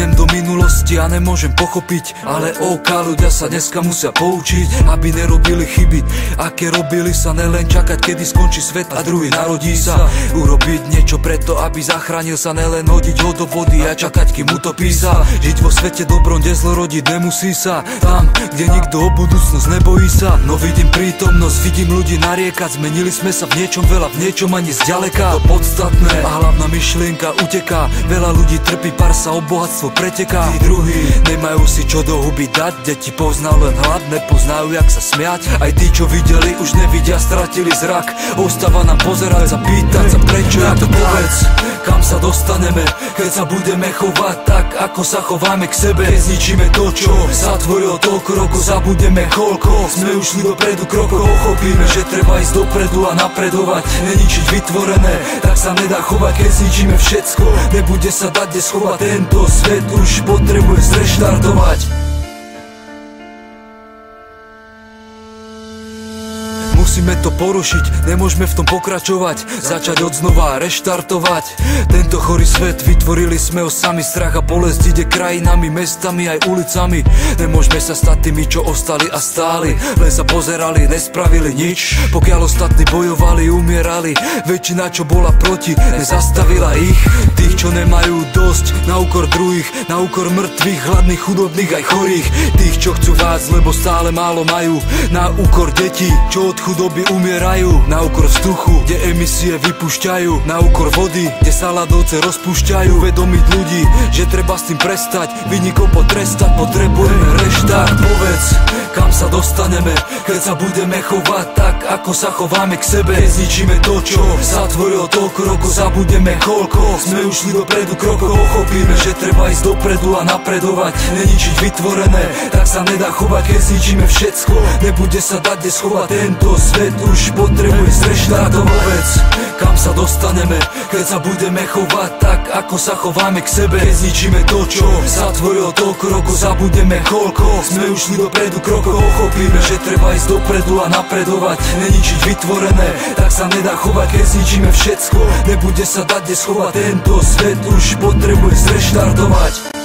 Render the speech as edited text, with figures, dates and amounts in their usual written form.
Hľadnem do minulosti a nemôžem pochopiť, ale ľudia sa dneska musia poučiť, aby nerobili chyby, aké robili sa, nelen čakať, kedy skončí svet a druhý narodí sa. Urobiť niečo preto, aby zachránil sa, nelen hodiť ho do vody a čakať, kým utopí sa. Žiť vo svete dobrom, kde zlo rodiť nemusí sa, tam, kde nikto o budúcnosť nebojí sa. No vidím prítomnosť, vidím ľudí nariekať, zmenili sme sa v niečom veľa, v niečom ani zďaleka. To podstatné a hlavná myšlienka uteká, veľa ľudí trpí, pár sa o bohatstvo preteká. Tí druhí nemajú si čo do huby dať, deti poznajú len hlad, nepoznajú jak sa smiať. Aj tí, čo videli, už nevidia, stratili zrak. Ostáva nám pozerať sa, pýtať sa prečo je to. Povedz, kam sa dostaneme, keď sa budeme chovať tak, ako sa chováme k sebe. Keď zničíme to, čo sa tvorilo toľko rokov, zabudeme koľko sme ušli dopredu krokov. Pochopíme, že treba ísť dopredu a napredovať, neničiť vytvorené, tak sa nedá chovať. Keď zničíme všetko, nebude sa dať kde schovať. Tento svet už potrebuje zreštartovať. Musíme to porušiť, nemôžeme v tom pokračovať, začať od znova reštartovať. Tento chorý svet vytvorili sme ho sami, strach a bolesť ide krajinami, mestami aj ulicami. Nemôžeme sa stať tými, čo ostali a stáli, len sa pozerali, nespravili nič. Pokiaľ ostatní bojovali, umierali, väčšina, čo bola proti, nezastavila ich. Tých, čo nemajú dosť, na úkor druhých, na úkor mŕtvych, hladných, chudobných aj chorých. Tých, čo chcú viac, lebo stále málo majú, na úkor detí, čo od chudoby umierajú, na úkor vzduchu, kde emisie vypúšťajú, na úkor vody, kde sa ľadovce rozpúšťajú. Vedomiť ľudí, že treba s tým prestať, vynikom potrestať, potrebujeme reštart. Povedz, kam sa dostaneme, keď sa budeme chovať tak, ako sa chováme k sebe. Keď zničíme to, čo sa tvorilo toľko rokov, zabudeme koľko sme ušli dopredu krokov. Pochopíme, že treba ísť dopredu a napredovať, neničiť vytvorené, tak sa nedá chovať. Keď zničíme všetko, nebude sa dať kde schovať. Tento svet už potrebuje zreštartovať. Povedz, kam sa dostaneme, keď sa budeme chovať tak, ako sa chováme k sebe. Keď zničíme to, čo sa tvorilo toľko rokov, zabudeme koľko sme ušli dopredu krokov. Pochopíme, že treba ísť dopredu a napredovať, neničiť vytvorené, tak sa nedá chovať. Keď zničíme všetko, nebude sa dať kde schovať. Tento svet už potrebuje zreštartovať.